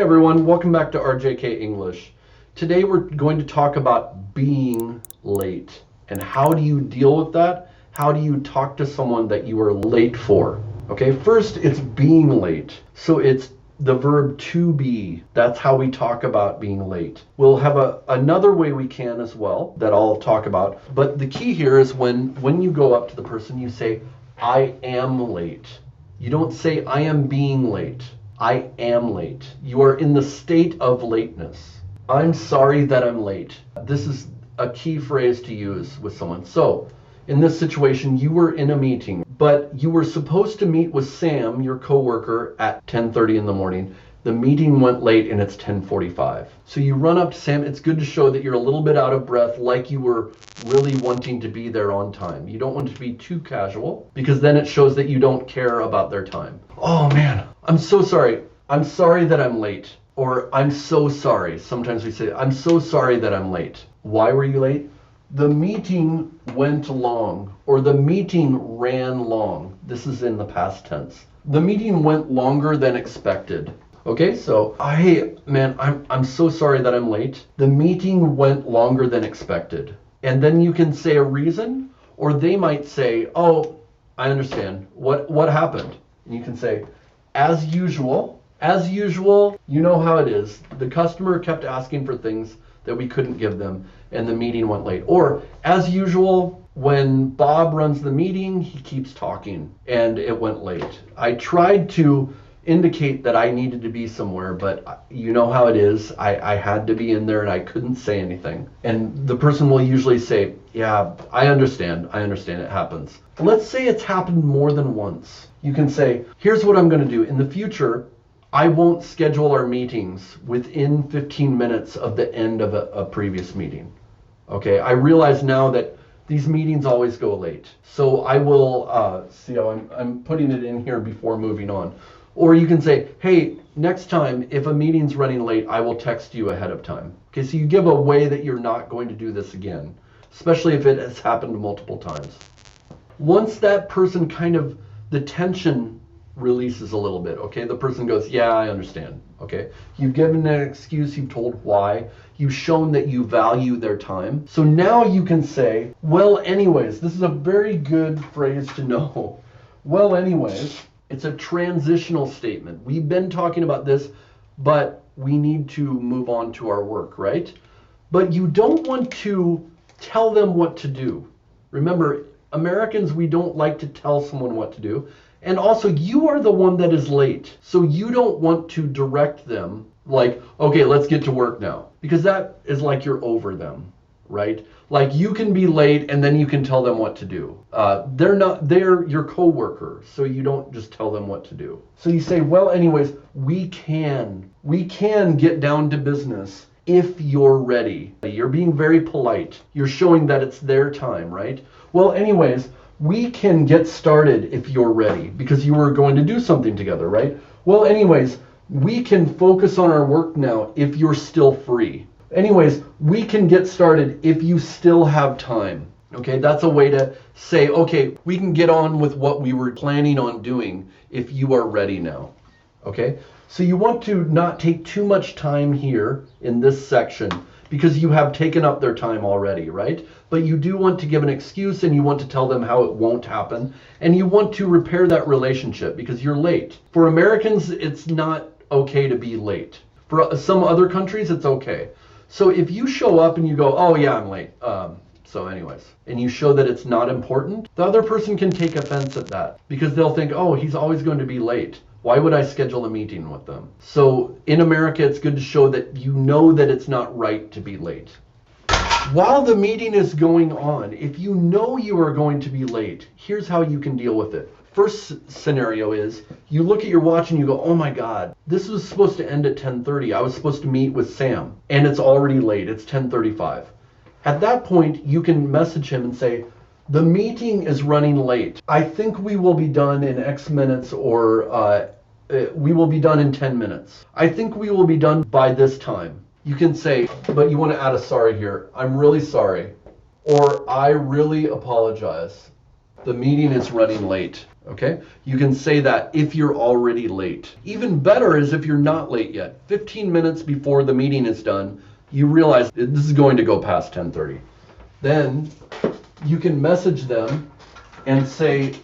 everyone, welcome back to RJK English. Today we're going to talk about being late and how do you deal with that? How do you talk to someone that you are late for? Okay, first it's being late. So it's the verb to be. That's how we talk about being late. We'll have another way we can as well that I'll talk about. But the key here is when you go up to the person, you say, I am late. You don't say, I am being late. I am late. You are in the state of lateness. I'm sorry that I'm late. This is a key phrase to use with someone. So, in this situation, you were in a meeting, but you were supposed to meet with Sam, your coworker, at 10:30 in the morning. The meeting went late and it's 10:45. So you run up to Sam. It's good to show that you're a little bit out of breath, like you were really wanting to be there on time. You don't want it to be too casual because then it shows that you don't care about their time. Oh man, I'm so sorry. I'm sorry that I'm late. Or I'm so sorry. Sometimes we say, I'm so sorry that I'm late. Why were you late? The meeting went long, or the meeting ran long. This is in the past tense. The meeting went longer than expected. Okay, so, hey, man, I'm so sorry that I'm late. The meeting went longer than expected. And then you can say a reason, or they might say, oh, I understand. What happened? And you can say, as usual, you know how it is. The customer kept asking for things that we couldn't give them, and the meeting went late. Or, as usual, when Bob runs the meeting, he keeps talking, and it went late. I tried to indicate that I needed to be somewhere, but you know how it is. I had to be in there and I couldn't say anything. And the person will usually say, yeah, I understand it happens. Let's say it's happened more than once. You can say, here's what I'm going to do. In the future, I won't schedule our meetings within 15 minutes of the end of a previous meeting. Okay, I realize now that these meetings always go late. So I will, see how I'm putting it in here before moving on. Or you can say, hey, next time, if a meeting's running late, I will text you ahead of time. Okay, so you give a way that you're not going to do this again, especially if it has happened multiple times. Once that person the tension releases a little bit, okay? The person goes, yeah, I understand, okay? You've given an excuse, you've told why, you've shown that you value their time. So now you can say, well, anyways, this is a very good phrase to know. Well, anyways. It's a transitional statement. We've been talking about this, but we need to move on to our work, right? But you don't want to tell them what to do. Remember, Americans, we don't like to tell someone what to do. And also, you are the one that is late. So you don't want to direct them like, okay, let's get to work now. Because that is like you're over them, right? Like you can be late and then you can tell them what to do. They're your coworker, so you don't just tell them what to do. So you say, well, anyways, we can get down to business if you're ready. You're being very polite. You're showing that it's their time, right? Well, anyways, we can get started if you're ready because you were going to do something together, right? Well, anyways, we can focus on our work now if you're still free. Anyways, we can get started if you still have time. Okay, that's a way to say, okay, we can get on with what we were planning on doing if you are ready now. Okay, so you want to not take too much time here in this section because you have taken up their time already, right? But you do want to give an excuse and you want to tell them how it won't happen. And you want to repair that relationship because you're late. For Americans, it's not okay to be late. For some other countries, it's okay. So if you show up and you go, oh yeah, I'm late. So anyways, and you show that it's not important, the other person can take offense at that because they'll think, oh, he's always going to be late. Why would I schedule a meeting with them? So in America, it's good to show that you know that it's not right to be late. While the meeting is going on, if you know you are going to be late, here's how you can deal with it. First scenario is you look at your watch and you go, oh my God, this was supposed to end at 10:30. I was supposed to meet with Sam and it's already late. It's 10:35. At that point, you can message him and say, the meeting is running late. I think we will be done in X minutes or we will be done in 10 minutes. I think we will be done by this time. You can say, but you want to add a sorry here. I'm really sorry. Or I really apologize. The meeting is running late. Okay? You can say that if you're already late. Even better is if you're not late yet. 15 minutes before the meeting is done, you realize this is going to go past 10:30. Then you can message them and say,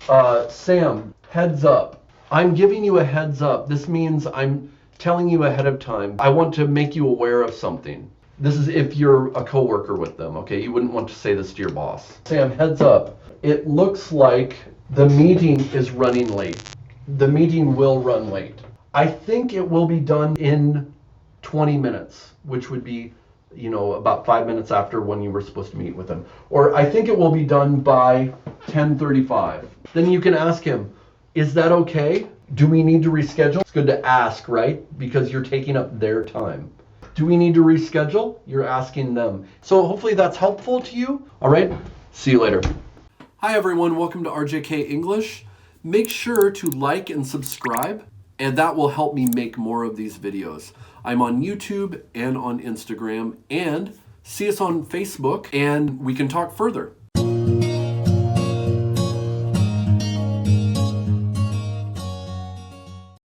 Sam, heads up. I'm giving you a heads up. This means I'm telling you ahead of time. I want to make you aware of something. This is if you're a coworker with them, okay? You wouldn't want to say this to your boss. Sam, heads up. It looks like the meeting is running late. The meeting will run late. I think it will be done in 20 minutes, which would be, about 5 minutes after when you were supposed to meet with them. Or I think it will be done by 10:35. Then you can ask him, is that okay? Do we need to reschedule? It's good to ask, right? Because you're taking up their time. Do we need to reschedule? You're asking them. So hopefully that's helpful to you. All right, see you later. Hi everyone, welcome to RJK English. Make sure to like and subscribe, and that will help me make more of these videos. I'm on YouTube and on Instagram, and see us on Facebook, and we can talk further.